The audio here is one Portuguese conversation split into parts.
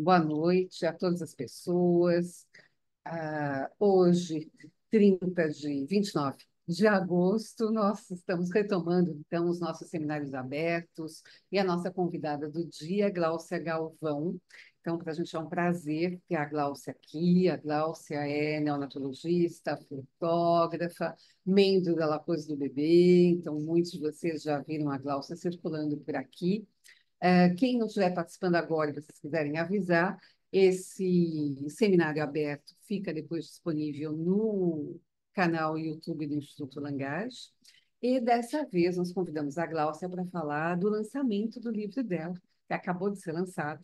Boa noite a todas as pessoas. Hoje, 29 de agosto, nós estamos retomando, então, os nossos seminários abertos e a nossa convidada do dia, Gláucia Galvão. Então, para a gente é um prazer ter a Gláucia aqui. A Gláucia é neonatologista, fotógrafa, membro da La Cause do Bebê, então muitos de vocês já viram a Gláucia circulando por aqui. Quem não estiver participando agora, e vocês quiserem avisar, esse seminário aberto fica depois disponível no canal YouTube do Instituto Langage. E dessa vez nós convidamos a Gláucia para falar do lançamento do livro dela, que acabou de ser lançado,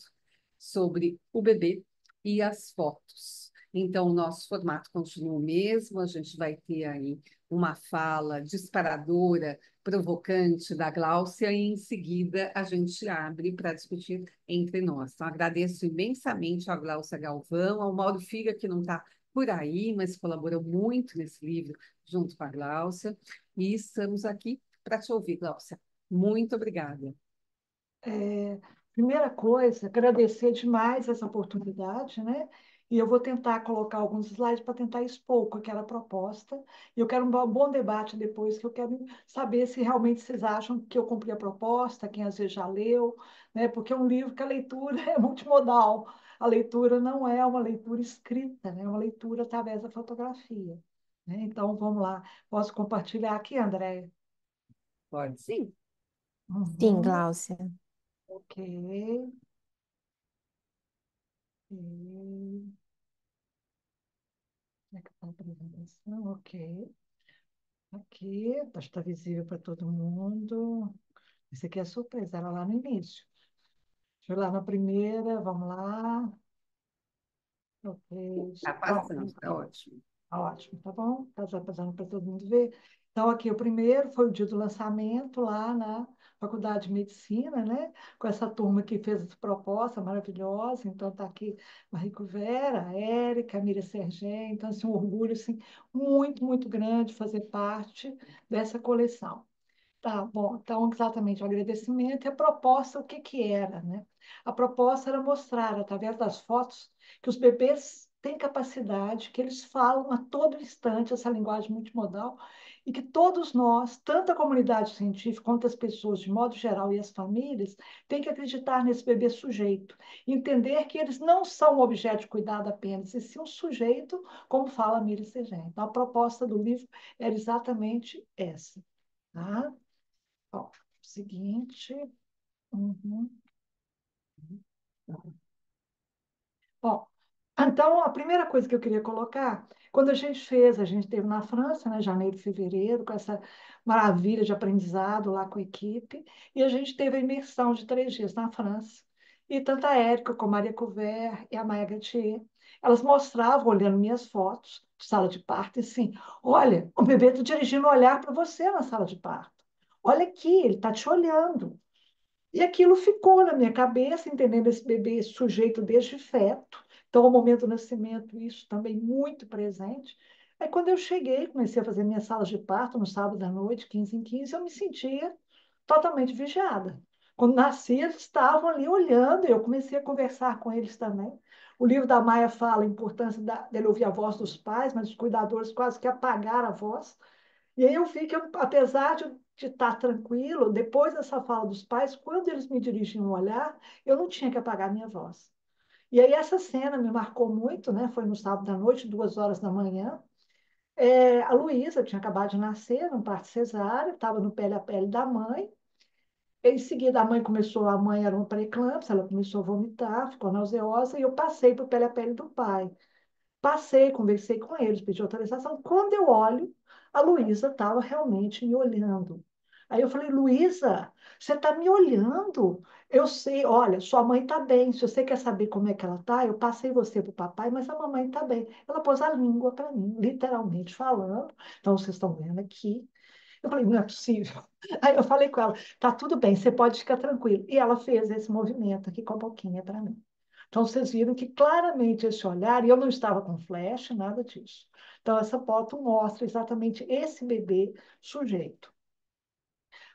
sobre o bebê e as fotos. Então, o nosso formato continua o mesmo, a gente vai ter aí uma fala disparadora, provocante da Gláucia, e em seguida a gente abre para discutir entre nós. Então, agradeço imensamente à Gláucia Galvão, ao Mauro Figa, que não está por aí, mas colaborou muito nesse livro junto com a Gláucia, e estamos aqui para te ouvir, Gláucia. Muito obrigada. Primeira coisa, agradecer demais essa oportunidade, né? E eu vou tentar colocar alguns slides para tentar expor com aquela proposta. E eu quero um bom debate depois, que eu quero saber se realmente vocês acham que eu cumpri a proposta, quem às vezes já leu, né? Porque é um livro que a leitura é multimodal. A leitura não é uma leitura escrita, né? É uma leitura através da fotografia, né? Então, vamos lá. Posso compartilhar aqui, Andréia? Pode sim. Sim, Uhum. Gláucia. Ok. Como é que está a apresentação? Ok. Aqui, acho que está visível para todo mundo. Esse aqui é a surpresa, era lá no início. Deixa eu ir lá na primeira, vamos lá. Ok. Está Pronto. passando, está ótimo. Tá ótimo, tá bom? Tá já passando para todo mundo ver. Então, aqui, o primeiro foi o dia do lançamento lá na Faculdade de Medicina, né? Com essa turma que fez essa proposta maravilhosa. Então, tá aqui a Rico Vera, a Érica, a Miriam Sergé. Então, assim, um orgulho, assim, muito, muito grande fazer parte dessa coleção. Tá, bom, então exatamente o agradecimento e a proposta, o que que era, né? A proposta era mostrar, através das fotos, que os bebês têm capacidade, que eles falam a todo instante essa linguagem multimodal e que todos nós, tanto a comunidade científica quanto as pessoas, de modo geral, e as famílias, têm que acreditar nesse bebê sujeito, entender que eles não são um objeto de cuidado apenas, e sim um sujeito, como fala a Miri Segem. Então, a proposta do livro era exatamente essa, tá? Ó, seguinte. Uhum. Bom, então a primeira coisa que eu queria colocar, quando a gente esteve na França, né, janeiro, fevereiro, com essa maravilha de aprendizado lá com a equipe, e a gente teve a imersão de 3 dias na França. E tanto a Érica como a Maria Couvert e a Maia Gatier, elas mostravam, olhando minhas fotos de sala de parto, e assim, olha, o bebê está dirigindo o olhar para você na sala de parto. Olha aqui, ele está te olhando. E aquilo ficou na minha cabeça, entendendo esse bebê, esse sujeito desde feto. Então, ao momento do nascimento, isso também muito presente. Aí, quando eu cheguei, comecei a fazer minhas salas de parto no sábado à noite, 15 em 15, eu me sentia totalmente vigiada. Quando nasci, eles estavam ali olhando, e eu comecei a conversar com eles também. O livro da Maia fala a importância dele ouvir a voz dos pais, mas os cuidadores quase que apagaram a voz. E aí eu vi que, apesar de estar tranquilo, depois dessa fala dos pais, quando eles me dirigiam o olhar, eu não tinha que apagar minha voz. E aí essa cena me marcou muito, né? Foi no sábado à noite, 2 horas da manhã. A Luísa tinha acabado de nascer, num parto cesáreo, estava no pele a pele da mãe. Em seguida, a mãe era uma pré-eclâmpsia, ela começou a vomitar, ficou nauseosa, e eu passei para o pele a pele do pai. Passei, conversei com eles, pedi autorização. Quando eu olho, a Luísa estava realmente me olhando. Aí eu falei, Luísa, você está me olhando? Eu sei, olha, sua mãe está bem. Se você quer saber como é que ela está, eu passei você para o papai, mas a mamãe está bem. Ela pôs a língua para mim, literalmente falando. Então, vocês estão vendo aqui. Eu falei, não é possível. Aí eu falei com ela, tá tudo bem, você pode ficar tranquilo. E ela fez esse movimento aqui com a boquinha para mim. Então, vocês viram que claramente esse olhar, e eu não estava com flash, nada disso. Então, essa foto mostra exatamente esse bebê sujeito.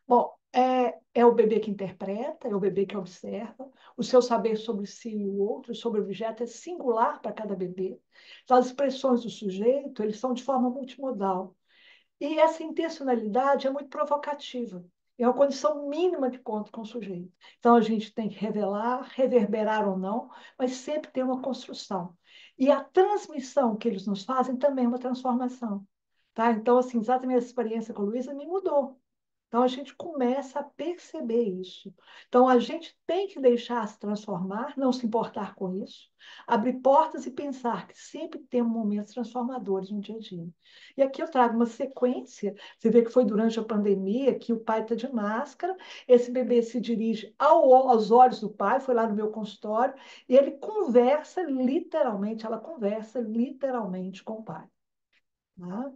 Bom, É o bebê que interpreta, é o bebê que observa, o seu saber sobre si e o outro, sobre o objeto, é singular para cada bebê. Então, as expressões do sujeito, eles são de forma multimodal. E essa intencionalidade é muito provocativa. É uma condição mínima de contato com o sujeito. Então, a gente tem que revelar, reverberar ou não, mas sempre tem uma construção. E a transmissão que eles nos fazem também é uma transformação. Tá? Então, assim, exatamente essa experiência com a Luísa me mudou. Então, a gente começa a perceber isso. Então, a gente tem que deixar se transformar, não se importar com isso, abrir portas e pensar que sempre temos momentos transformadores no dia a dia. E aqui eu trago uma sequência. Você vê que foi durante a pandemia que o pai está de máscara, esse bebê se dirige aos olhos do pai, foi lá no meu consultório, e ele conversa literalmente, ela conversa literalmente com o pai. Tá?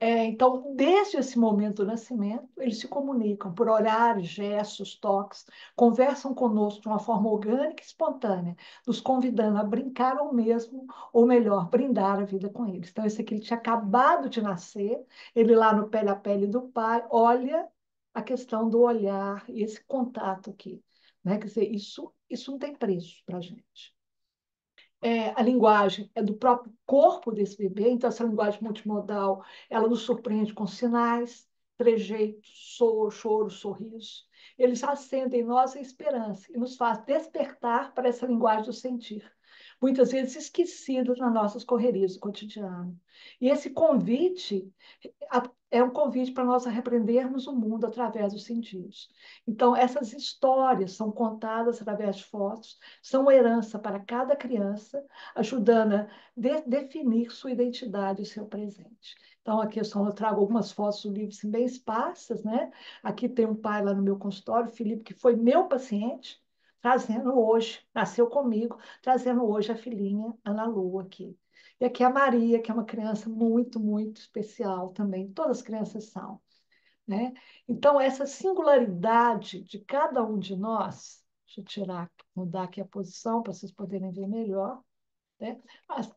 Então, desde esse momento do nascimento, eles se comunicam por olhares, gestos, toques, conversam conosco de uma forma orgânica e espontânea, nos convidando a brincar ou mesmo, ou melhor, brindar a vida com eles. Então, esse aqui ele tinha acabado de nascer, ele lá no pele a pele do pai, olha a questão do olhar e esse contato aqui. Né? Quer dizer, isso não tem preço para a gente. A linguagem é do próprio corpo desse bebê, então essa linguagem multimodal, ela nos surpreende com sinais, trejeitos, choro, sorriso. Eles acendem em nós a esperança e nos faz despertar para essa linguagem do sentir, muitas vezes esquecida nas nossas correrias do cotidiano. E esse convite é um convite para nós repreendermos o mundo através dos sentidos. Então, essas histórias são contadas através de fotos, são herança para cada criança, ajudando a definir sua identidade e seu presente. Então, aqui eu trago algumas fotos do livro, assim, bem esparsas, né? Aqui tem um pai lá no meu consultório, Felipe, que foi meu paciente, trazendo hoje, nasceu comigo, trazendo hoje a filhinha Ana Lu aqui. E aqui a Maria, que é uma criança muito, muito especial também. Todas as crianças são, né? Então, essa singularidade de cada um de nós, deixa eu tirar, mudar aqui a posição para vocês poderem ver melhor, né? Deixa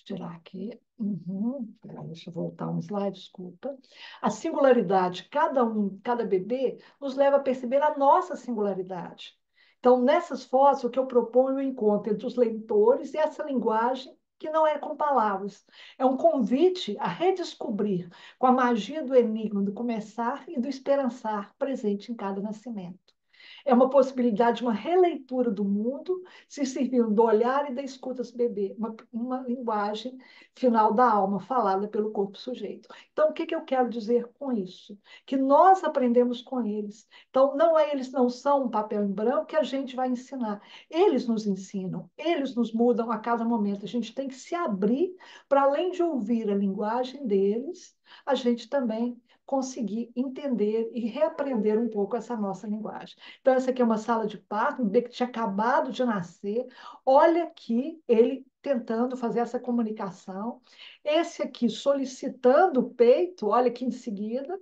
eu tirar aqui. Uhum. Deixa eu voltar um slide, desculpa. A singularidade de cada um, cada bebê, nos leva a perceber a nossa singularidade. Então, nessas fotos, o que eu proponho é o encontro entre os leitores e essa linguagem que não é com palavras. É um convite a redescobrir com a magia do enigma do começar e do esperançar presente em cada nascimento. É uma possibilidade de uma releitura do mundo, se servindo do olhar e da escuta do bebê, uma linguagem final da alma, falada pelo corpo sujeito. Então, o que eu quero dizer com isso? Que nós aprendemos com eles. Então, eles não são um papel em branco que a gente vai ensinar. Eles nos ensinam, eles nos mudam a cada momento. A gente tem que se abrir para, além de ouvir a linguagem deles, a gente também conseguir entender e reaprender um pouco essa nossa linguagem. Então, essa aqui é uma sala de parto, um bebê que tinha acabado de nascer. Olha aqui ele tentando fazer essa comunicação. Esse aqui solicitando o peito, olha aqui em seguida,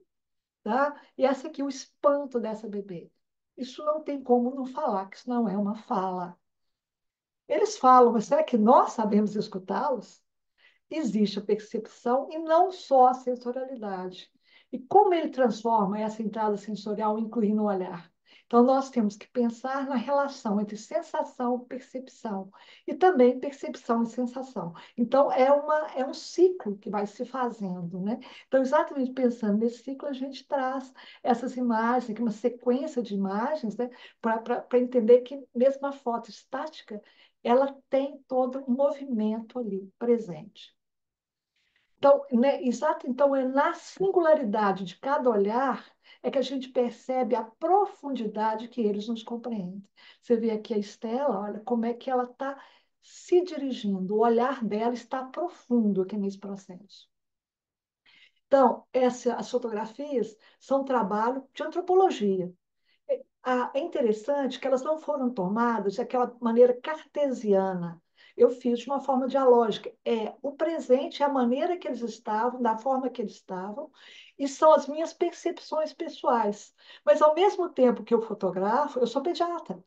tá? E essa aqui o espanto dessa bebê. Isso não tem como não falar, que isso não é uma fala. Eles falam, mas será que nós sabemos escutá-los? Existe a percepção e não só a sensorialidade. E como ele transforma essa entrada sensorial, incluindo o olhar? Então, nós temos que pensar na relação entre sensação e percepção, e também percepção e sensação. Então, é um ciclo que vai se fazendo, né? Então, exatamente pensando nesse ciclo, a gente traz essas imagens, aqui uma sequência de imagens, né? Para entender que mesmo a foto estática, ela tem todo um movimento ali presente. Então, né, exato, então é na singularidade de cada olhar é que a gente percebe a profundidade que eles nos compreendem. Você vê aqui a Estela, olha como é que ela está se dirigindo, o olhar dela está profundo aqui nesse processo. Então, as fotografias são um trabalho de antropologia. É interessante que elas não foram tomadas daquela maneira cartesiana. Eu fiz de uma forma dialógica. O presente é a maneira que eles estavam, da forma que eles estavam, e são as minhas percepções pessoais. Mas, ao mesmo tempo que eu fotografo, eu sou pediatra.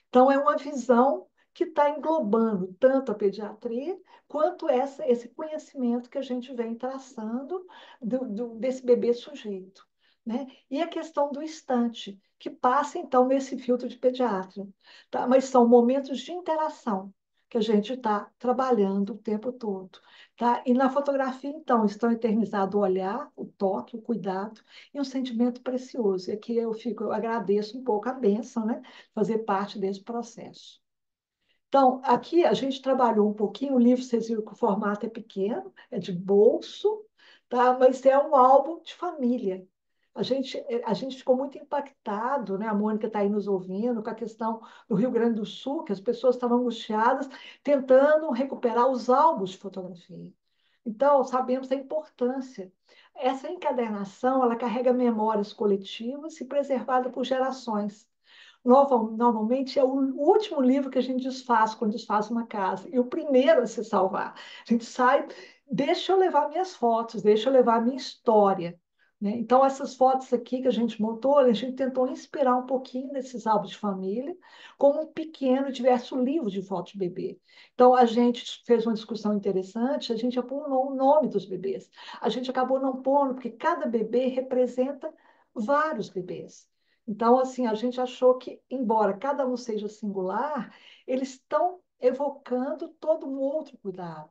Então, é uma visão que está englobando tanto a pediatria quanto esse conhecimento que a gente vem traçando desse bebê sujeito. né? E a questão do estante, que passa, então, nesse filtro de pediatra. Tá? Mas são momentos de interação que a gente está trabalhando o tempo todo. Tá? E na fotografia, então, estão eternizados o olhar, o toque, o cuidado e um sentimento precioso. E aqui eu agradeço um pouco a bênção, né? Fazer parte desse processo. Então, aqui a gente trabalhou um pouquinho, o livro, vocês viram que o formato é pequeno, é de bolso, tá? Mas é um álbum de família. A gente ficou muito impactado, né? A Mônica está aí nos ouvindo, com a questão do Rio Grande do Sul, que as pessoas estavam angustiadas, tentando recuperar os álbuns de fotografia. Então, sabemos da importância. Essa encadernação, ela carrega memórias coletivas e preservada por gerações. Normalmente é o último livro que a gente desfaz quando desfaz uma casa, e o primeiro a se salvar. A gente sai, deixa eu levar minhas fotos, deixa eu levar minha história. Né? Então, essas fotos aqui que a gente montou, a gente tentou inspirar um pouquinho desses álbuns de família, como um pequeno, diverso livro de fotos de bebê. Então, a gente fez uma discussão interessante, a gente apontou o nome dos bebês. A gente acabou não pondo, porque cada bebê representa vários bebês. Então, assim, a gente achou que, embora cada um seja singular, eles estão evocando todo um outro cuidado.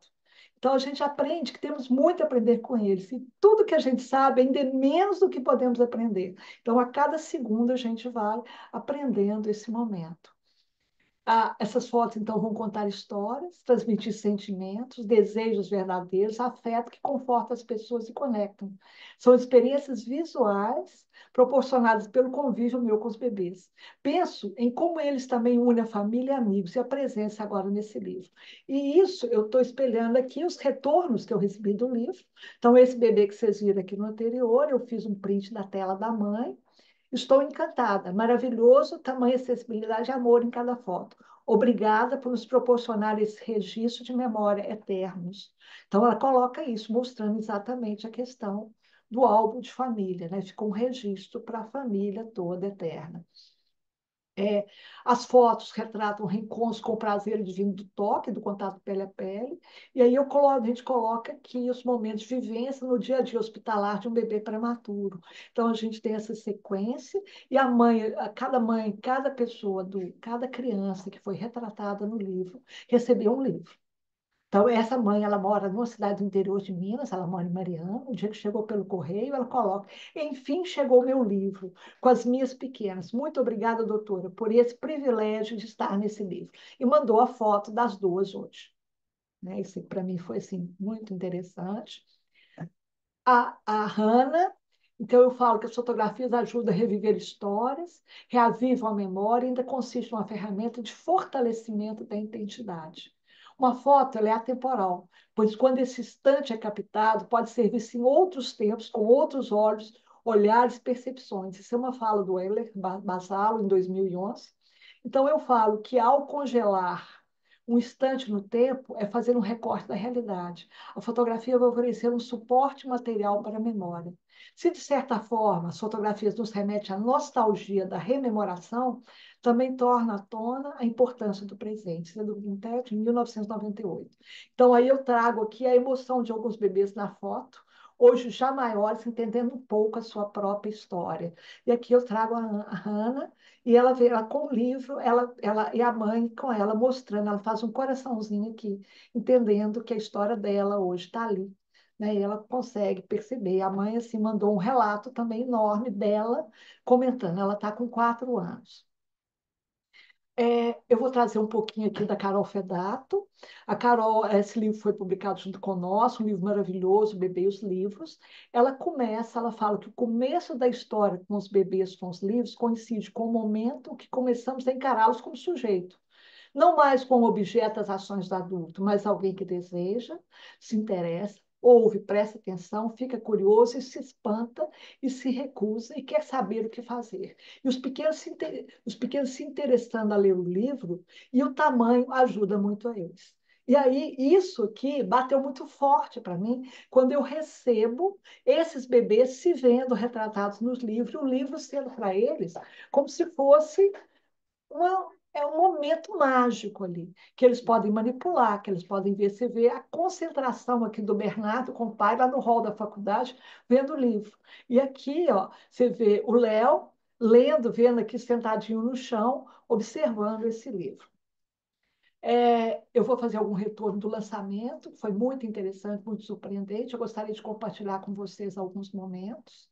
Então, a gente aprende que temos muito a aprender com eles. E tudo que a gente sabe ainda é menos do que podemos aprender. Então, a cada segundo, a gente vai aprendendo esse momento. Essas fotos, então, vão contar histórias, transmitir sentimentos, desejos verdadeiros, afeto que conforta as pessoas e conectam. São experiências visuais proporcionadas pelo convívio meu com os bebês. Penso em como eles também unem a família e amigos e a presença agora nesse livro. E isso eu estou espelhando aqui os retornos que eu recebi do livro. Então, esse bebê que vocês viram aqui no anterior, eu fiz um print da tela da mãe. Estou encantada. Maravilhoso, tamanha acessibilidade e amor em cada foto. Obrigada por nos proporcionar esse registro de memória eternos. Então, ela coloca isso, mostrando exatamente a questão do álbum de família, né? Ficou um registro para a família toda eterna. É, as fotos retratam reencontros com o prazer divino do toque, do contato pele a pele. E aí a gente coloca aqui os momentos de vivência no dia a dia hospitalar de um bebê prematuro. Então, a gente tem essa sequência e cada mãe, cada pessoa, cada criança que foi retratada no livro, recebeu um livro. Então, essa mãe, ela mora numa cidade do interior de Minas, ela mora em Mariana. O dia que chegou pelo correio, ela coloca: enfim, chegou meu livro, com as minhas pequenas. Muito obrigada, doutora, por esse privilégio de estar nesse livro. E mandou a foto das duas hoje. Né? Isso para mim foi assim, muito interessante. A Hannah, então eu falo que as fotografias ajudam a reviver histórias, reavivam a memória e ainda consiste numa ferramenta de fortalecimento da identidade. Uma foto ela é atemporal, pois quando esse instante é captado, pode servir-se em outros tempos, com outros olhos, olhares, percepções. Isso é uma fala do Euler Basalo, em 2011. Então, eu falo que ao congelar um instante no tempo, é fazer um recorte da realidade. A fotografia vai oferecer um suporte material para a memória. Se, de certa forma, as fotografias nos remetem à nostalgia da rememoração, também torna à tona a importância do presente. Isso é do Quintet, em 1998. Então, aí eu trago aqui a emoção de alguns bebês na foto, hoje já maiores, entendendo um pouco a sua própria história. E aqui eu trago a Hannah, e ela vê ela com o livro, ela e a mãe com ela mostrando, ela faz um coraçãozinho aqui, entendendo que a história dela hoje está ali. Né? E ela consegue perceber. A mãe assim mandou um relato também enorme dela, comentando. Ela está com 4 anos. Eu vou trazer um pouquinho aqui da Carol Fedato. A Carol, esse livro foi publicado junto com o nosso, um livro maravilhoso, Bebê e os Livros. Ela fala que o começo da história com os bebês, com os livros, coincide com o momento que começamos a encará-los como sujeito. Não mais como objeto das ações do adulto, mas alguém que deseja, se interessa, ouve, presta atenção, fica curioso e se espanta e se recusa e quer saber o que fazer. E os pequenos se interessando a ler o livro e o tamanho ajuda muito a eles. E aí, isso aqui bateu muito forte para mim quando eu recebo esses bebês se vendo retratados nos livros, o livro sendo para eles como se fosse é um momento mágico ali, que eles podem manipular, que eles podem ver. Você vê a concentração aqui do Bernardo com o pai lá no hall da faculdade, vendo o livro. E aqui, ó, você vê o Léo lendo, vendo aqui sentadinho no chão, observando esse livro. Eu vou fazer algum retorno do lançamento, foi muito interessante, muito surpreendente. Eu gostaria de compartilhar com vocês alguns momentos.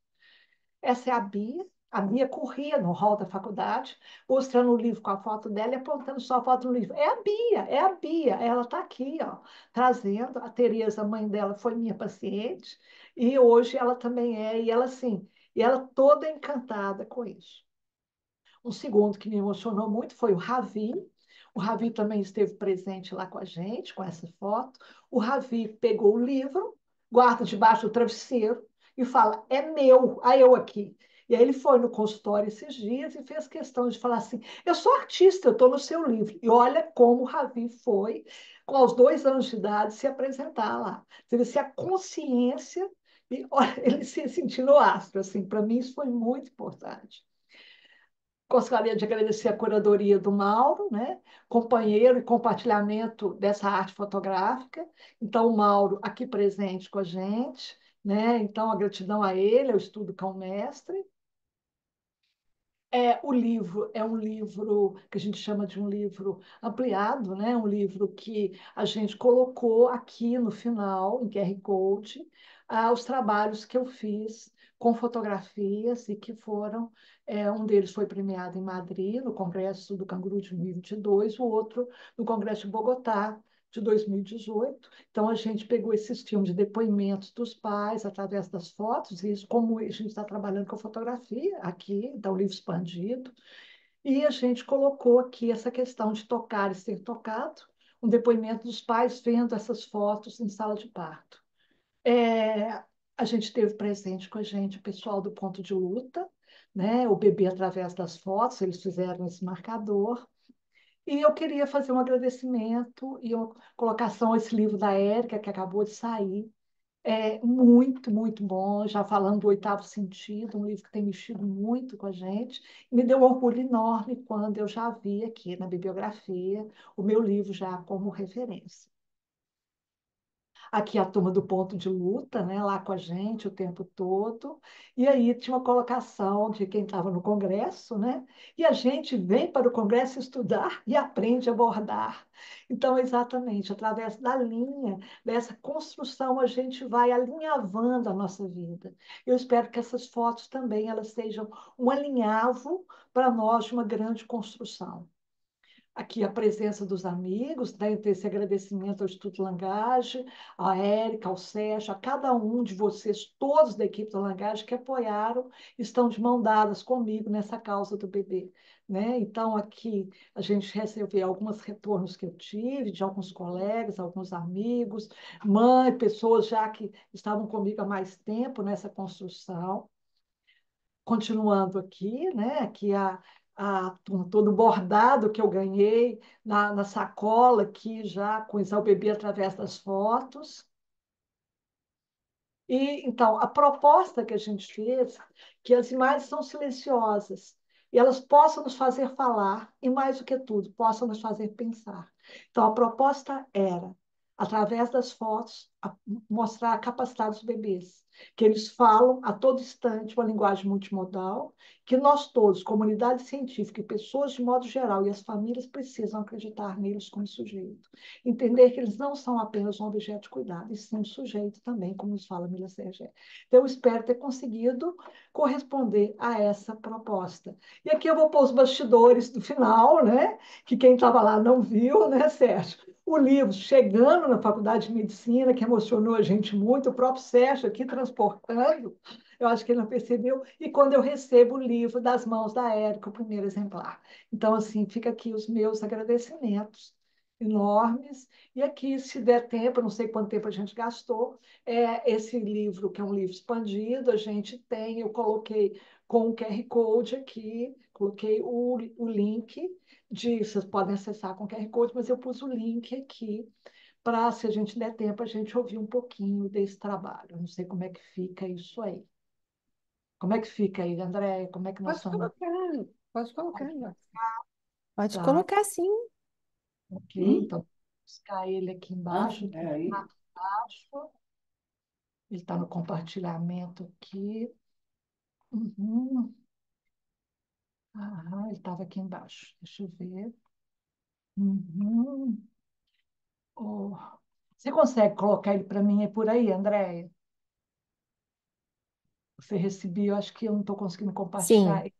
Essa é a Bia. A Bia corria no hall da faculdade, mostrando o livro com a foto dela e apontando só a foto no livro. É a Bia, é a Bia. Ela está aqui, ó, trazendo. A Tereza, a mãe dela, foi minha paciente, e hoje ela também é, e ela assim, e ela toda encantada com isso. Um segundo que me emocionou muito foi o Ravi. O Ravi também esteve presente lá com a gente, com essa foto. O Ravi pegou o livro, guarda debaixo do travesseiro e fala: é meu, aí eu aqui. E aí ele foi no consultório esses dias e fez questão de falar assim: eu sou artista, eu estou no seu livro. E olha como o Ravi foi, com os 2 anos de idade, se apresentar lá. Você vê se a consciência, e olha, ele se sentindo astro, assim, para mim isso foi muito importante. Gostaria de agradecer a curadoria do Mauro, né? Companheiro e compartilhamento dessa arte fotográfica. Então, o Mauro aqui presente com a gente, né? Então, a gratidão a ele, ao estudo com o mestre. O livro é um livro que a gente chama de um livro ampliado, né? Um livro que a gente colocou aqui no final, em QR Code, os trabalhos que eu fiz com fotografias e que foram. Um deles foi premiado em Madrid, no Congresso do Canguru de 2022, o outro no Congresso de Bogotá, de 2018. Então, a gente pegou esses filmes de depoimentos dos pais através das fotos, e isso, como a gente está trabalhando com fotografia aqui, dá o livro expandido, e a gente colocou aqui essa questão de tocar e ser tocado, um depoimento dos pais vendo essas fotos em sala de parto. É, a gente teve presente com a gente o pessoal do Ponto de Luta, né? O bebê através das fotos, eles fizeram esse marcador. E eu queria fazer um agradecimento e uma colocação a esse livro da Érica, que acabou de sair. É muito, muito bom, já falando do Oitavo Sentido, um livro que tem mexido muito com a gente. Me deu um orgulho enorme quando eu já vi aqui na bibliografia o meu livro já como referência. Aqui a turma do Ponto de Luta, né, lá com a gente o tempo todo. E aí tinha uma colocação de quem estava no Congresso, né? E a gente vem para o Congresso estudar e aprende a bordar. Então, exatamente, através da linha, dessa construção, a gente vai alinhavando a nossa vida. Eu espero que essas fotos também elas sejam um alinhavo para nós de uma grande construção. Aqui a presença dos amigos, né? Então, esse agradecimento ao Instituto Langage, à Érica, ao Sérgio, a cada um de vocês, todos da equipe do Langage, que apoiaram, estão de mão dadas comigo nessa causa do bebê. Né? Então, aqui a gente recebeu alguns retornos que eu tive de alguns colegas, alguns amigos, mãe, pessoas já que estavam comigo há mais tempo nessa construção. Continuando aqui, né? Aqui todo o bordado que eu ganhei na sacola aqui já com o bebê através das fotos. E então a proposta que a gente fez, que as imagens são silenciosas e elas possam nos fazer falar e mais do que tudo, possam nos fazer pensar. Então a proposta era através das fotos, mostrar a capacidade dos bebês, que eles falam a todo instante uma linguagem multimodal, que nós todos, comunidade científica e pessoas de modo geral, e as famílias precisam acreditar neles como sujeito. Entender que eles não são apenas um objeto de cuidado, e sim um sujeito também, como nos fala Mila Sergé. Então, eu espero ter conseguido corresponder a essa proposta. E aqui eu vou pôr os bastidores do final, né? Que quem estava lá não viu, né, Sérgio? O livro chegando na Faculdade de Medicina, que emocionou a gente muito, o próprio Sérgio aqui transportando, eu acho que ele não percebeu, e quando eu recebo o livro das mãos da Érica, o primeiro exemplar. Então, assim, fica aqui os meus agradecimentos enormes, e aqui, se der tempo, eu não sei quanto tempo a gente gastou, esse livro, que é um livro expandido, a gente tem, eu coloquei com o QR Code aqui, coloquei o link, vocês podem acessar com QR Code, mas eu pus o link aqui para, se a gente der tempo, a gente ouvir um pouquinho desse trabalho. Eu não sei como é que fica isso aí. Como é que fica aí, André? Como é que nós Pode estamos? colocar, pode colocar. Pode Tá, colocar sim. ok. Então, vou buscar ele aqui embaixo. Embaixo. Ele está no compartilhamento aqui. Uhum. Ah, ele estava aqui embaixo. Deixa eu ver. Uhum. Oh. Você consegue colocar ele para mim aí por aí, Andréia? Você recebeu, acho que eu não estou conseguindo compartilhar. Sim,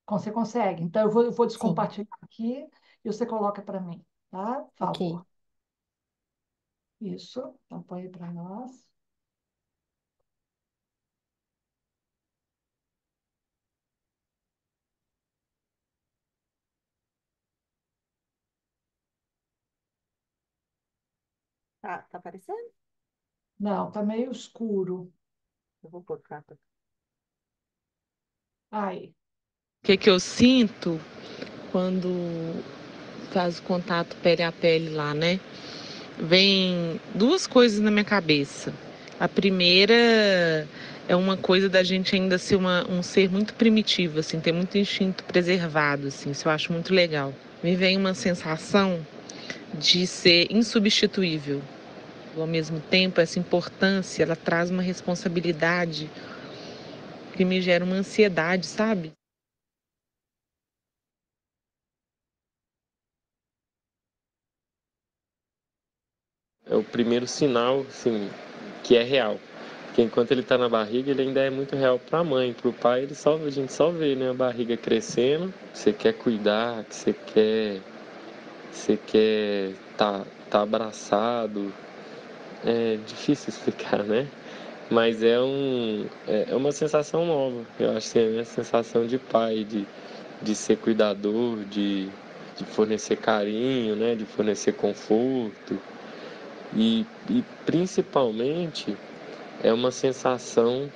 Você consegue? Então, eu vou sim. descompartilhar aqui e você coloca para mim, tá? Por Ok. favor. Isso. Então, põe aí para nós. Tá aparecendo? Não, tá meio escuro. Eu vou pôr pra cá. Aí. O que que eu sinto quando faz o contato pele a pele lá, né? Vem duas coisas na minha cabeça. A primeira é uma coisa da gente ainda ser um ser muito primitivo, assim, ter muito instinto preservado, assim, isso eu acho muito legal. Me vem uma sensação de ser insubstituível. Ao mesmo tempo, essa importância, ela traz uma responsabilidade que me gera uma ansiedade, sabe? É o primeiro sinal, assim, que é real. Porque enquanto ele está na barriga, ele ainda é muito real para a mãe. Para o pai, a gente só vê, né, a barriga crescendo. Você quer cuidar, que você quer tá abraçado. É difícil explicar, né? Mas é uma sensação nova. Eu acho que é a minha sensação de pai, de ser cuidador, de fornecer carinho, né? De fornecer conforto. E principalmente é uma sensação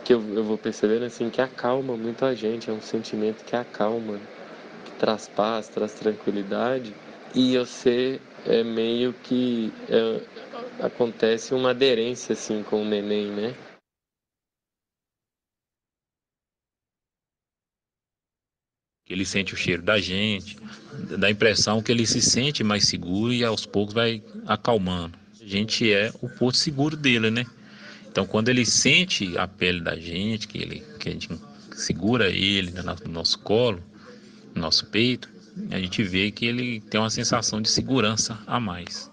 que eu vou percebendo assim que acalma muito a gente, é um sentimento que acalma, que traz paz, traz tranquilidade. E você é meio que acontece uma aderência assim com o neném, né? Ele sente o cheiro da gente, dá a impressão que ele se sente mais seguro e aos poucos vai acalmando. A gente é o porto seguro dele, né? Então, quando ele sente a pele da gente, que a gente segura ele no nosso colo, no nosso peito, a gente vê que ele tem uma sensação de segurança a mais.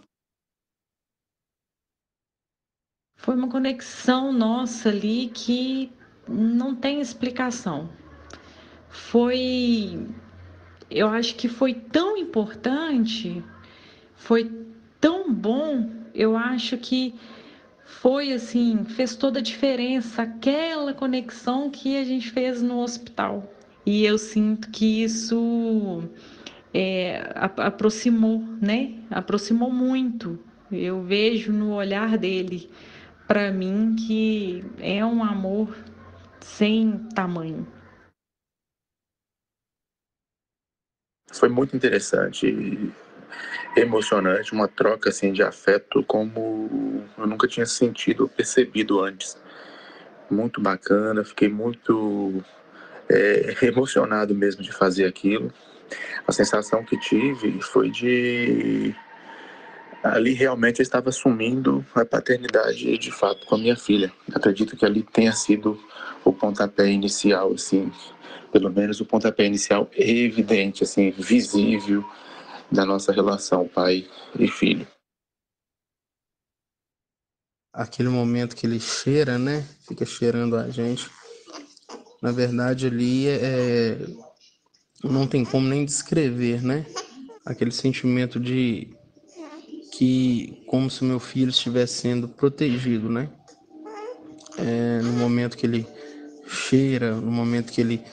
Foi uma conexão nossa ali que não tem explicação. Foi, eu acho que foi tão importante, foi tão bom, eu acho que foi assim, fez toda a diferença aquela conexão que a gente fez no hospital. E eu sinto que isso aproximou, né? Aproximou muito. Eu vejo no olhar dele, para mim, que é um amor sem tamanho. Foi muito interessante e emocionante, uma troca assim de afeto como eu nunca tinha sentido ou percebido antes. Muito bacana, fiquei muito emocionado mesmo de fazer aquilo. A sensação que tive foi de ali realmente eu estava assumindo a paternidade de fato com a minha filha. Acredito que ali tenha sido o pontapé inicial, assim, pelo menos o pontapé inicial evidente, assim, visível da nossa relação pai e filho. Aquele momento que ele cheira, né? Fica cheirando a gente. Na verdade, ali não tem como nem descrever, né? Aquele sentimento de que, como se o meu filho estivesse sendo protegido, né? No momento que ele cheira, no momento que ele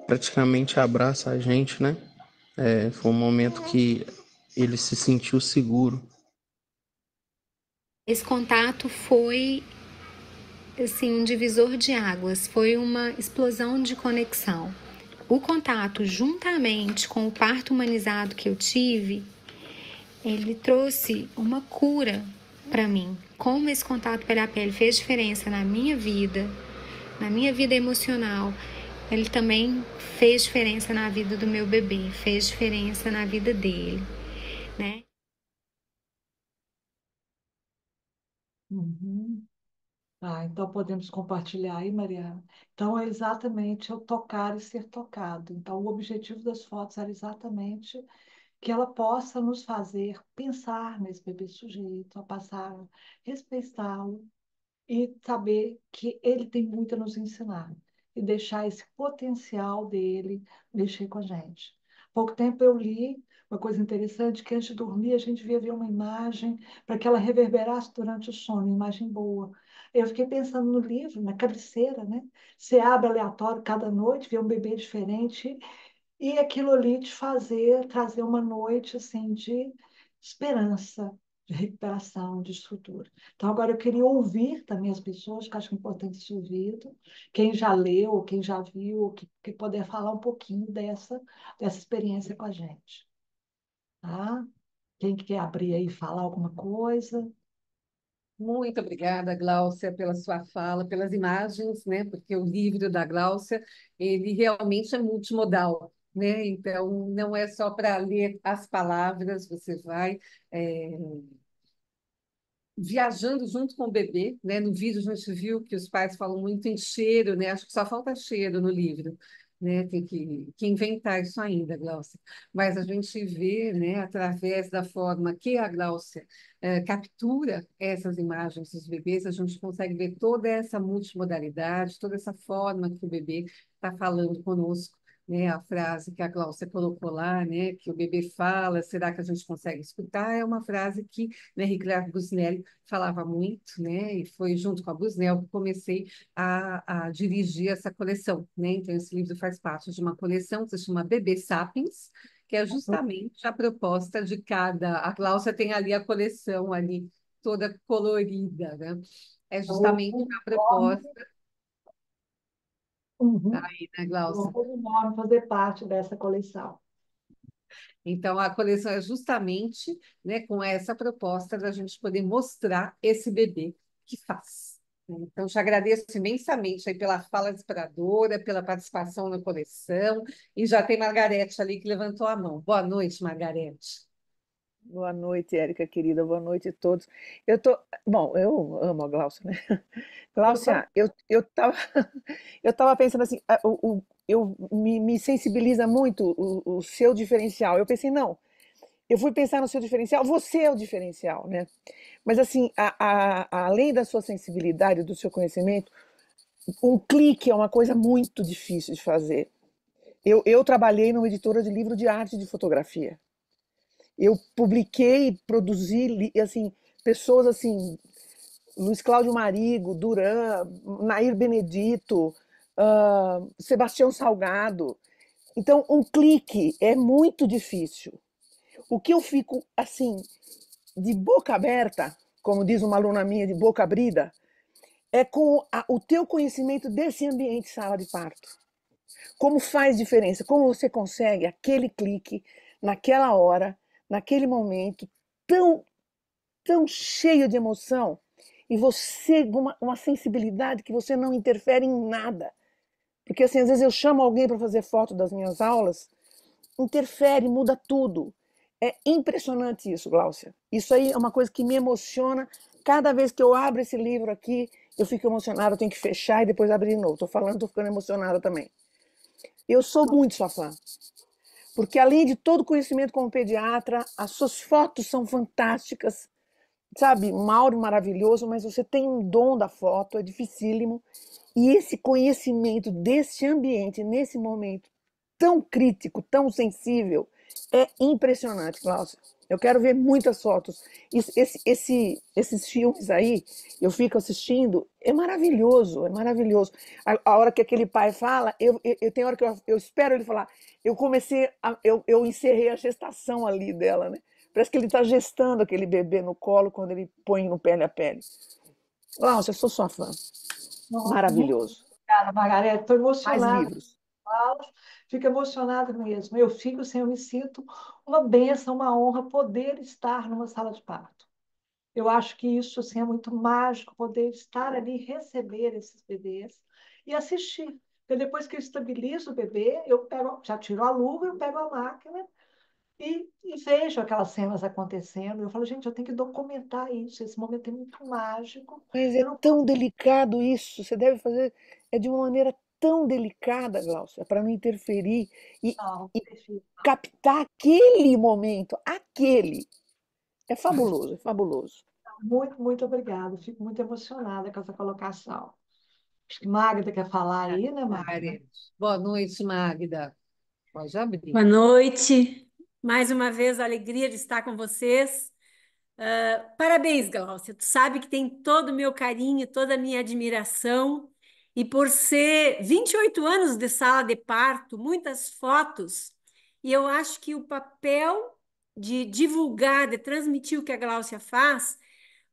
praticamente abraça a gente, né? Foi um momento que ele se sentiu seguro. Esse contato foi assim, um divisor de águas, foi uma explosão de conexão. O contato, juntamente com o parto humanizado que eu tive, ele trouxe uma cura para mim. Como esse contato pele a pele fez diferença na minha vida emocional ele também fez diferença na vida do meu bebê, fez diferença na vida dele, né? Uhum. Então podemos compartilhar aí, Mariana. Então é exatamente eu tocar e ser tocado. Então o objetivo das fotos era exatamente que ela possa nos fazer pensar nesse bebê sujeito, a passar a respeitá-lo e saber que ele tem muito a nos ensinar e deixar esse potencial dele mexer com a gente. Há pouco tempo eu li uma coisa interessante, que antes de dormir a gente devia ver uma imagem para que ela reverberasse durante o sono, uma imagem boa. Eu fiquei pensando no livro, na cabeceira, né? Você abre aleatório cada noite, vê um bebê diferente e aquilo ali te trazer uma noite assim de esperança, de recuperação, de estrutura. Então, agora eu queria ouvir também as pessoas, que eu acho importante ser ouvido, quem já leu, quem já viu, que puder falar um pouquinho dessa experiência com a gente. Tá? Quem quer abrir aí e falar alguma coisa? Muito obrigada, Gláucia, pela sua fala, pelas imagens, né? Porque o livro da Gláucia, ele realmente é multimodal, né? Então, não é só para ler as palavras, você vai é, viajando junto com o bebê, né? No vídeo a gente viu que os pais falam muito em cheiro, né? Acho que só falta cheiro no livro, né? Tem que inventar isso ainda, Gláucia. Mas a gente vê, né, através da forma que a Gláucia captura essas imagens dos bebês, a gente consegue ver toda essa multimodalidade, toda essa forma que o bebê está falando conosco. Né, a frase que a Gláucia colocou lá, né, que o bebê fala, será que a gente consegue escutar? É uma frase que, né, Ricard Busnelli falava muito, né? E foi junto com a Busnel que comecei a dirigir essa coleção, né? Então, esse livro faz parte de uma coleção que se chama Bebê Sapiens, que é justamente a proposta de cada. A Cláudia tem ali a coleção ali toda colorida, né? É justamente a proposta Uhum. aí, né, Glaucia? Um enorme fazer parte dessa coleção. Então, a coleção é justamente, né, com essa proposta da gente poder mostrar esse bebê que faz. Então, te agradeço imensamente aí pela fala inspiradora, pela participação na coleção, e já tem Margarete ali que levantou a mão. Boa noite, Margarete. Boa noite, Érica, querida. Boa noite a todos. Eu tô, bom, eu amo a Gláucia, né? Gláucia, eu tava, eu tava pensando assim, me sensibiliza muito o seu diferencial. Eu pensei, não, eu fui pensar no seu diferencial, você é o diferencial, né? Mas assim, além da sua sensibilidade, do seu conhecimento, um clique é uma coisa muito difícil de fazer. Eu trabalhei numa editora de livro de arte e de fotografia. Eu publiquei, produzi, assim, pessoas assim, Luiz Cláudio Marigo, Duran, Nair Benedito, Sebastião Salgado. Então, um clique é muito difícil. O que eu fico, assim, de boca aberta, como diz uma aluna minha, de boca abrida, é com o teu conhecimento desse ambiente sala de parto. Como faz diferença, como você consegue aquele clique naquela hora, naquele momento, tão, tão cheio de emoção, e você, uma sensibilidade que você não interfere em nada. Porque assim, às vezes eu chamo alguém para fazer foto das minhas aulas, interfere, muda tudo. É impressionante isso, Gláucia. Isso aí é uma coisa que me emociona. Cada vez que eu abro esse livro aqui, eu fico emocionada, eu tenho que fechar e depois abrir de novo. Estou falando, estou ficando emocionada também. Eu sou muito sua fã. Porque além de todo o conhecimento como pediatra, as suas fotos são fantásticas, sabe? Um áudio maravilhoso, mas você tem um dom da foto, é dificílimo. E esse conhecimento desse ambiente, nesse momento tão crítico, tão sensível, é impressionante, Cláudia. Eu quero ver muitas fotos. Esses filmes aí, eu fico assistindo, é maravilhoso, é maravilhoso. A hora que aquele pai fala, tem hora que eu espero ele falar. Eu encerrei a gestação ali dela, né? Parece que ele está gestando aquele bebê no colo quando ele põe no pele a pele. Cláudia, eu sou sua fã. Nossa, muito Maravilhoso. obrigada, Margarete. Estou Mais emocionada. livros. Fico emocionada mesmo. Eu fico assim, eu me sinto uma bênção, uma honra poder estar numa sala de parto. Eu acho que isso assim, é muito mágico, poder estar ali, receber esses bebês e assistir. Porque depois que eu estabilizo o bebê, eu pego, já tiro a luva, eu pego a máquina e vejo aquelas cenas acontecendo. Eu falo, gente, eu tenho que documentar isso. Esse momento é muito mágico. Mas é Eu não tão posso. delicado isso, você deve fazer de uma maneira tão delicada, Glaucia, para não interferir e, Não, e perfeito. captar aquele momento, aquele. É fabuloso, é fabuloso. Muito, muito obrigada. Fico muito emocionada com essa colocação. Acho que Magda quer falar aí, né, Magda? Boa noite, Magda. Pode abrir. Boa noite. Mais uma vez, a alegria de estar com vocês. Parabéns, Glaucia. Tu sabe que tem todo o meu carinho, toda a minha admiração. E por ser 28 anos de sala de parto, muitas fotos, e eu acho que o papel de divulgar, de transmitir o que a Glaucia faz,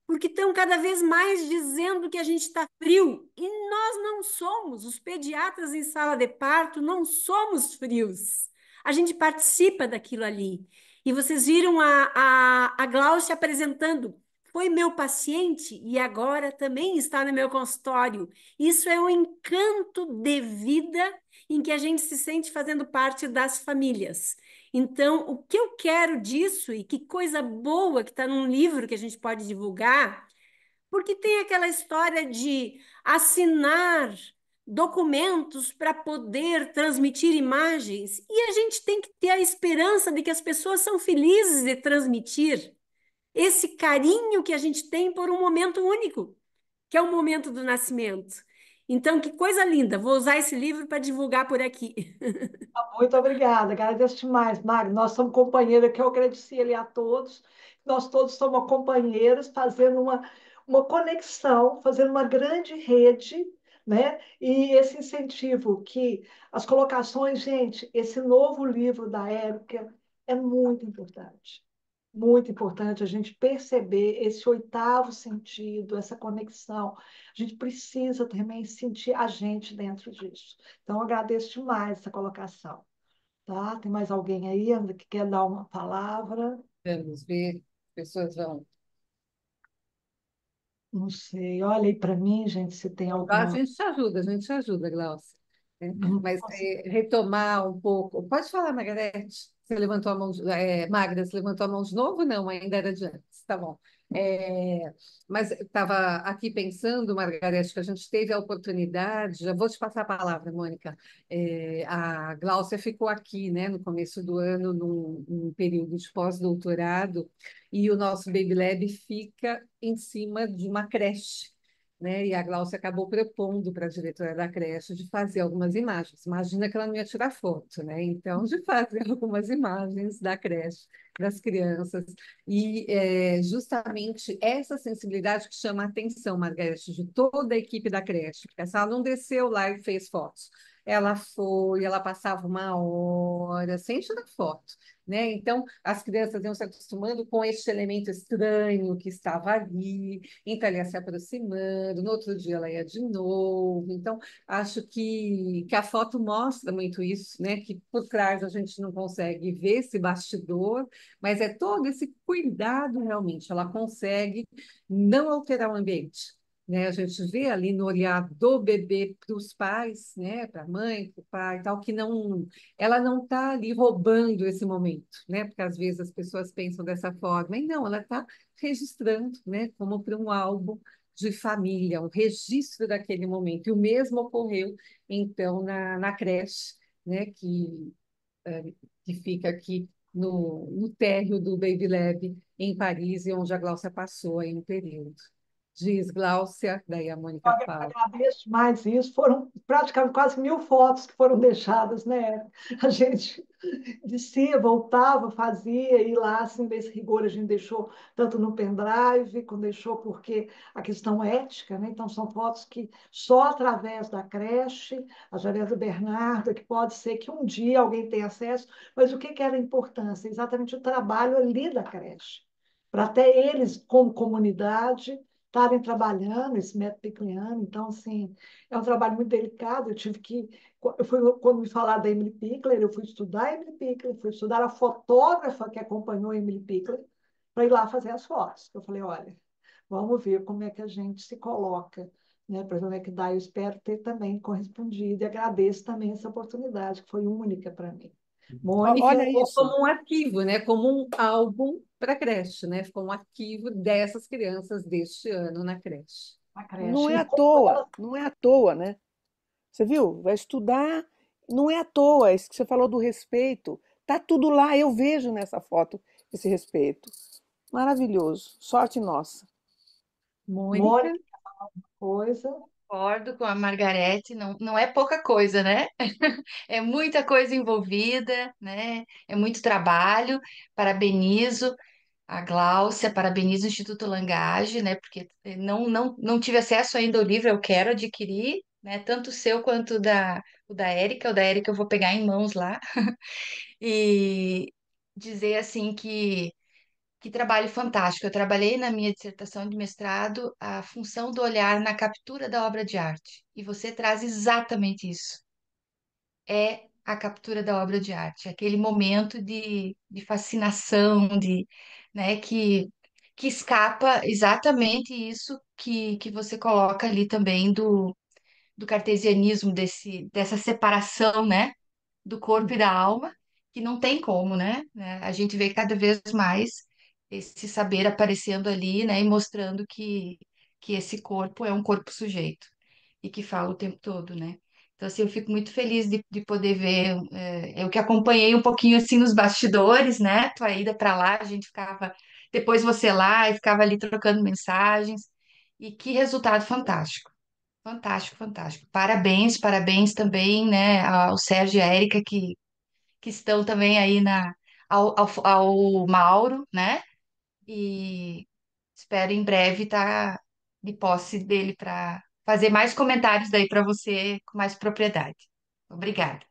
porque estão cada vez mais dizendo que a gente está frio. E nós não somos, os pediatras em sala de parto não somos frios. A gente participa daquilo ali. E vocês viram a Glaucia apresentando. Foi meu paciente e agora também está no meu consultório. Isso é um encanto de vida em que a gente se sente fazendo parte das famílias. Então, o que eu quero disso, e que coisa boa que está num livro que a gente pode divulgar, porque tem aquela história de assinar documentos para poder transmitir imagens, e a gente tem que ter a esperança de que as pessoas são felizes de transmitir esse carinho que a gente tem por um momento único, que é o momento do nascimento. Então, que coisa linda! Vou usar esse livro para divulgar por aqui. Muito obrigada, agradeço demais, Magda. Nós somos companheiras, que eu agradeci ali a todos. Nós todos somos companheiros, fazendo uma conexão, fazendo uma grande rede, né? E esse incentivo que as colocações, gente, esse novo livro da Érica é muito importante a gente perceber esse oitavo sentido, essa conexão. A gente precisa também sentir a gente dentro disso. Então, eu agradeço demais essa colocação. Tá? Tem mais alguém aí André, que quer dar uma palavra? Vamos ver, pessoas vão. Não sei. Olha aí para mim, gente, se tem alguma. A gente te ajuda, Glaucia. Né? Não Mas consigo. retomar um pouco. Pode falar, Margarete? Você levantou a mão, Magda, você levantou a mão de novo? Não, ainda era de antes. Tá bom. Mas estava aqui pensando, Margarete, que a gente teve a oportunidade, já vou te passar a palavra, Mônica. A Gláucia ficou aqui, né, no começo do ano, num período de pós-doutorado, e o nosso Baby Lab fica em cima de uma creche, né? E a Gláucia acabou propondo para a diretora da creche de fazer algumas imagens. Imagina que ela não ia tirar foto, né? Então, de fazer algumas imagens da creche, das crianças. E justamente essa sensibilidade que chama a atenção, Margarete, de toda a equipe da creche, porque essa ela não desceu lá e fez fotos. Ela foi, ela passava uma hora sem tirar foto, né? Então, as crianças iam se acostumando com este elemento estranho que estava ali, então ela ia se aproximando, no outro dia ela ia de novo. Então, acho que a foto mostra muito isso, né? Que por trás a gente não consegue ver esse bastidor, mas é todo esse cuidado realmente. Ela consegue não alterar o ambiente. Né? A gente vê ali no olhar do bebê para os pais, né? Para a mãe, para o pai, tal, que não, ela não está ali roubando esse momento, né? Porque às vezes as pessoas pensam dessa forma, e não, ela está registrando, né? Como para um álbum de família, um registro daquele momento. E o mesmo ocorreu então na creche, né? Que fica aqui no térreo do Baby Lab em Paris, e onde a Gláucia passou aí um período. Diz Gláucia, daí a Mônica fala. Agradeço mais isso. Foram praticamente quase 1.000 fotos que foram deixadas, né? A gente descia, voltava, fazia, e lá, assim, desse rigor, a gente deixou tanto no pendrive, como deixou porque a questão ética, né? Então, são fotos que só através da creche, através do Bernardo, que pode ser que um dia alguém tenha acesso, mas o que que era a importância? Exatamente o trabalho ali da creche, para até eles, como comunidade, estarem trabalhando esse método Pickleano. Então, assim, é um trabalho muito delicado. Eu tive que, quando me falaram da Emily Pickler, eu fui estudar a Emily Pickler, fui estudar a fotógrafa que acompanhou a Emily Pickler, para ir lá fazer as fotos. Eu falei, olha, vamos ver como é que a gente se coloca né, para ver o que dá. Eu espero ter também correspondido e agradeço também essa oportunidade, que foi única para mim. E Mônica, Olha ficou isso. como um arquivo, né? Como um álbum para a creche, né? Ficou um arquivo dessas crianças deste ano na creche. a Não creche. é E à como toa, ela, não é à toa, né? Você viu? Vai estudar, não é à toa. Isso que você falou do respeito, tá tudo lá. Eu vejo nessa foto esse respeito. Maravilhoso. Sorte nossa. Mônica, Mônica, coisa, Concordo com a Margarete, não, não é pouca coisa, né? É muita coisa envolvida, né? É muito trabalho. Parabenizo a Gláucia, parabenizo o Instituto Langage, né? Porque não tive acesso ainda ao livro, eu quero adquirir, né? Tanto o seu quanto o da Érica. O da Érica eu vou pegar em mãos lá. E dizer assim que trabalho fantástico. Eu trabalhei na minha dissertação de mestrado a função do olhar na captura da obra de arte. E você traz exatamente isso. É a captura da obra de arte, aquele momento de fascinação, né, que escapa exatamente isso que você coloca ali também do cartesianismo, dessa separação, né, do corpo e da alma, que não tem como, né? A gente vê cada vez mais esse saber aparecendo ali, né, e mostrando que esse corpo é um corpo sujeito e que fala o tempo todo, né? Então, assim, eu fico muito feliz de poder ver, eu que acompanhei um pouquinho, assim, nos bastidores, né? Tua ida para lá, a gente ficava, depois você lá, e ficava ali trocando mensagens, e que resultado fantástico. Fantástico, fantástico. Parabéns, parabéns também, né, ao Sérgio e à Érica que estão também aí ao Mauro, né? E espero em breve estar de posse dele para fazer mais comentários daí para você com mais propriedade. Obrigada.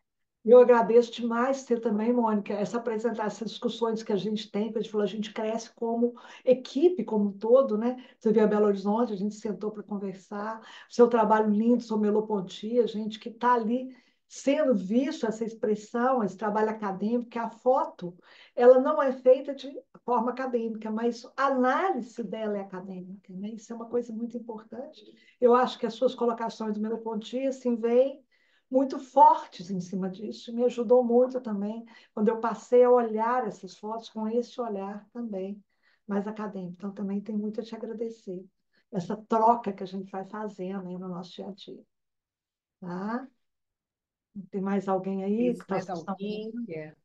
eu agradeço demais ter também, Mônica, essa apresentar essas discussões que a gente tem, que a gente falou, a gente cresce como equipe, como um todo, né? Você veio a Belo Horizonte, a gente sentou para conversar, o seu trabalho lindo sobre melopontia, gente que está ali sendo visto essa expressão, esse trabalho acadêmico, que a foto, ela não é feita de forma acadêmica, mas a análise dela é acadêmica, né? Isso é uma coisa muito importante. Eu acho que as suas colocações do Merleau-Ponty, assim, vêm muito fortes em cima disso. Me ajudou muito também quando eu passei a olhar essas fotos com esse olhar também mais acadêmico. Então, também tem muito a te agradecer. Essa troca que a gente vai fazendo aí no nosso dia a dia. Tá? Tem mais alguém aí que tem está mais alguém que quer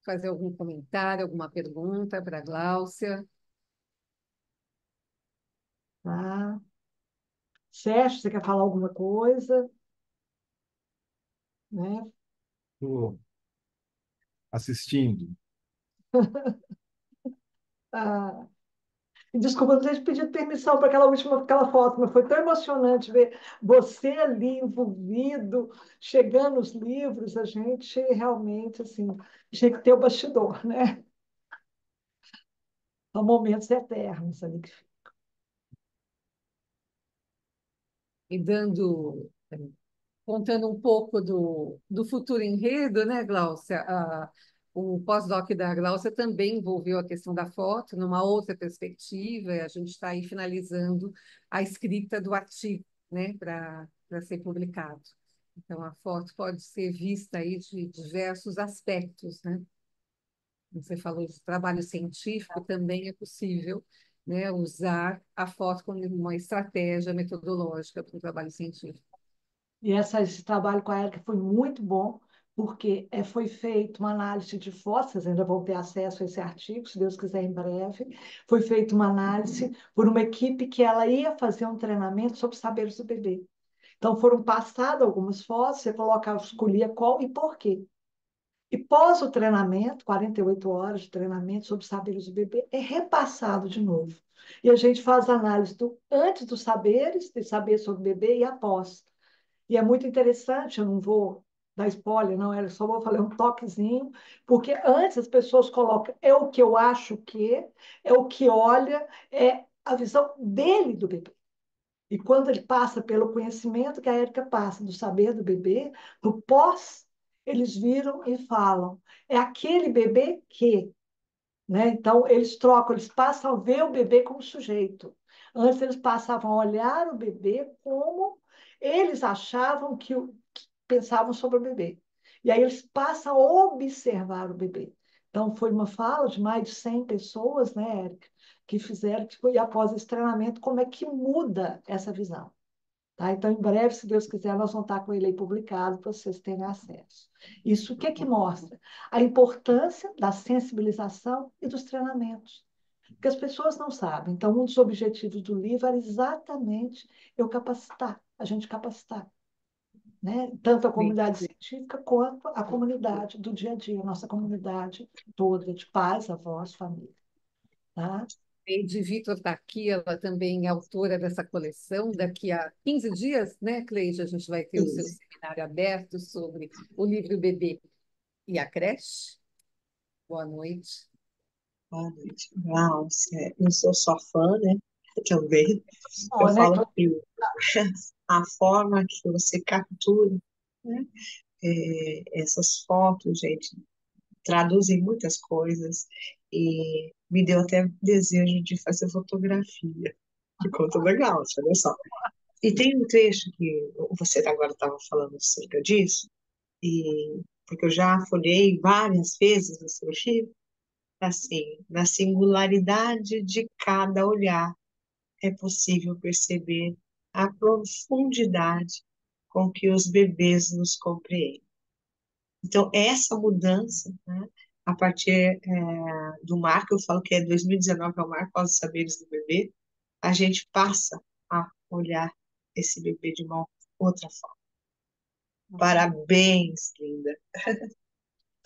fazer algum comentário, alguma pergunta para a Gláucia? tá? Sérgio, você quer falar alguma coisa? Né? Estou assistindo. Ah, desculpa, não ter pedido permissão para aquela foto, mas foi tão emocionante ver você ali envolvido, chegando os livros, a gente realmente assim, tinha que ter o bastidor, né? São momentos eternos ali. E contando um pouco do futuro enredo, né, Gláucia? O pós-doc da Gláucia também envolveu a questão da foto numa outra perspectiva, e a gente está aí finalizando a escrita do artigo, né, para ser publicado. Então, a foto pode ser vista aí de diversos aspectos, né? Você falou de trabalho científico, também é possível, né, usar a foto como uma estratégia metodológica para o trabalho científico. E esse trabalho com a Érica foi muito bom, porque foi feita uma análise de fotos, vocês ainda vão ter acesso a esse artigo, se Deus quiser, em breve. Foi feita uma análise por uma equipe que ela ia fazer um treinamento sobre saberes do bebê. Então, foram passadas algumas fotos, você coloca, escolhia qual e por quê. E pós o treinamento, 48 horas de treinamento sobre saberes do bebê, é repassado de novo. E a gente faz análise antes dos saberes, de saber sobre o bebê, e após. E é muito interessante, eu não vou dar spoiler, não, eu só vou fazer um toquezinho, porque antes as pessoas colocam, é o que eu acho que, é o que olha, é a visão dele do bebê. E quando ele passa pelo conhecimento que a Érica passa, do saber do bebê, no pós, eles viram e falam, é aquele bebê que, né? Então, eles trocam, eles passam a ver o bebê como sujeito. Antes eles passavam a olhar o bebê como eles achavam que pensavam sobre o bebê. E aí eles passam a observar o bebê. Então, foi uma fala de mais de 100 pessoas, né, Érica, que fizeram, tipo, e após esse treinamento, como é que muda essa visão. Tá? Então, em breve, se Deus quiser, nós vamos estar com ele aí publicado para vocês terem acesso. Isso o que é que mostra? A importância da sensibilização e dos treinamentos. Porque as pessoas não sabem. Então, um dos objetivos do livro era exatamente eu capacitar, a gente capacitar, né? Tanto a comunidade científica quanto a comunidade do dia a dia, a nossa comunidade toda, de pais, avós, família. Tá? Cleide Vitor está aqui, ela também é autora dessa coleção. Daqui a 15 dias, né, Cleide, a gente vai ter o seu Isso. seminário aberto sobre o livro Bebê e a Creche. Boa noite. Boa noite. Glaucia, eu sou sua fã, né? Também. Eu Bom, né, falo que a forma que você captura, né, essas fotos, gente, traduzem muitas coisas e me deu até desejo de fazer fotografia por conta da Glaucia, olha só. E tem um trecho que você agora estava falando acerca disso, e porque eu já folhei várias vezes no seu livro, assim, na singularidade de cada olhar é possível perceber a profundidade com que os bebês nos compreendem. Então, essa mudança, né, a partir do marco, eu falo que é 2019, é o marco aos saberes do bebê, a gente passa a olhar esse bebê de uma outra forma. Parabéns, linda.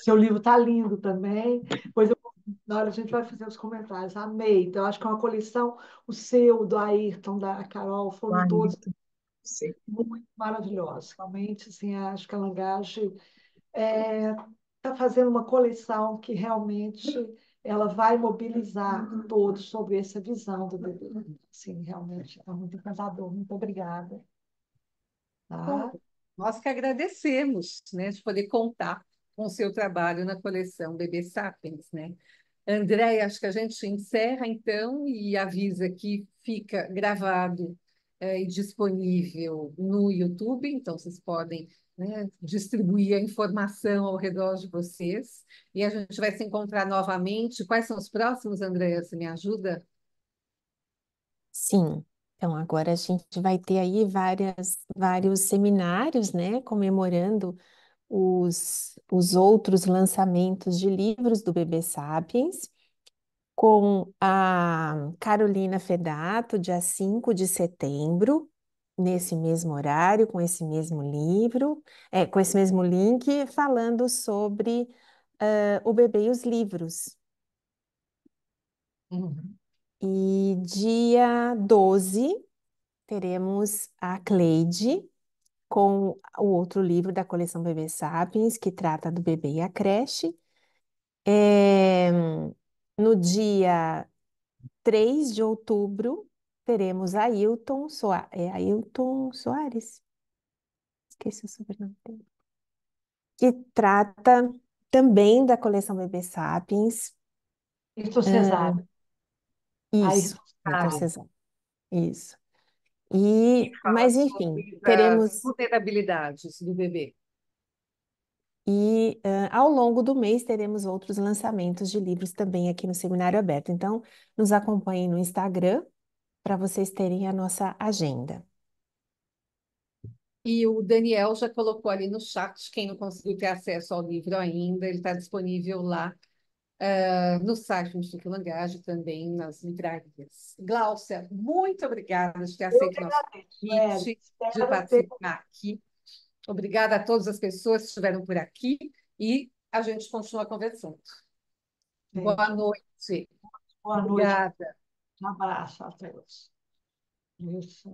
seu livro está lindo também. Pois na hora a gente vai fazer os comentários. Amei. Então, acho que é uma coleção, o seu, o do Ayrton, da Carol, foram todos Sim. muito maravilhosos. Realmente, assim, acho que a Langage está fazendo uma coleção que realmente ela vai mobilizar todos sobre essa visão do bebê. Sim, realmente, é muito encantador. Muito obrigada. Bom, Tá? nós que agradecemos, né, de poder contar com o seu trabalho na coleção Bebê Sapiens, né? André, acho que a gente encerra então e avisa que fica gravado e disponível no YouTube, então vocês podem, né, distribuir a informação ao redor de vocês. E a gente vai se encontrar novamente. Quais são os próximos, Andréa? Você me ajuda? Sim, então agora a gente vai ter aí vários seminários, né, comemorando os outros lançamentos de livros do Bebê Sapiens, com a Carolina Fedato, dia 5 de setembro, nesse mesmo horário, com esse mesmo livro, com esse mesmo link, falando sobre o bebê e os livros. E dia 12 teremos a Cleide com o outro livro da coleção Bebê Sapiens, que trata do bebê e a creche. É, no dia 3 de outubro, teremos Ailton Soares, esqueci o sobrenome dele, que trata também da coleção Bebê Sapiens. Isso, Cesário. Isso, Ailton Sabe, Cesar. Isso. que fala Mas enfim, sobre as teremos. vulnerabilidades do bebê. E ao longo do mês teremos outros lançamentos de livros também aqui no Seminário Aberto. Então, nos acompanhem no Instagram para vocês terem a nossa agenda. E o Daniel já colocou ali no chat, quem não conseguiu ter acesso ao livro ainda, ele está disponível lá no site do Instituto Langage, também nas livrarias. Gláucia, muito obrigada de ter Eu aceito que o nosso agradeço, convite, de Espero ter. participar aqui. Obrigada a todas as pessoas que estiveram por aqui e a gente continua conversando. Boa noite. Boa noite. Obrigada. Um abraço a todos. Isso,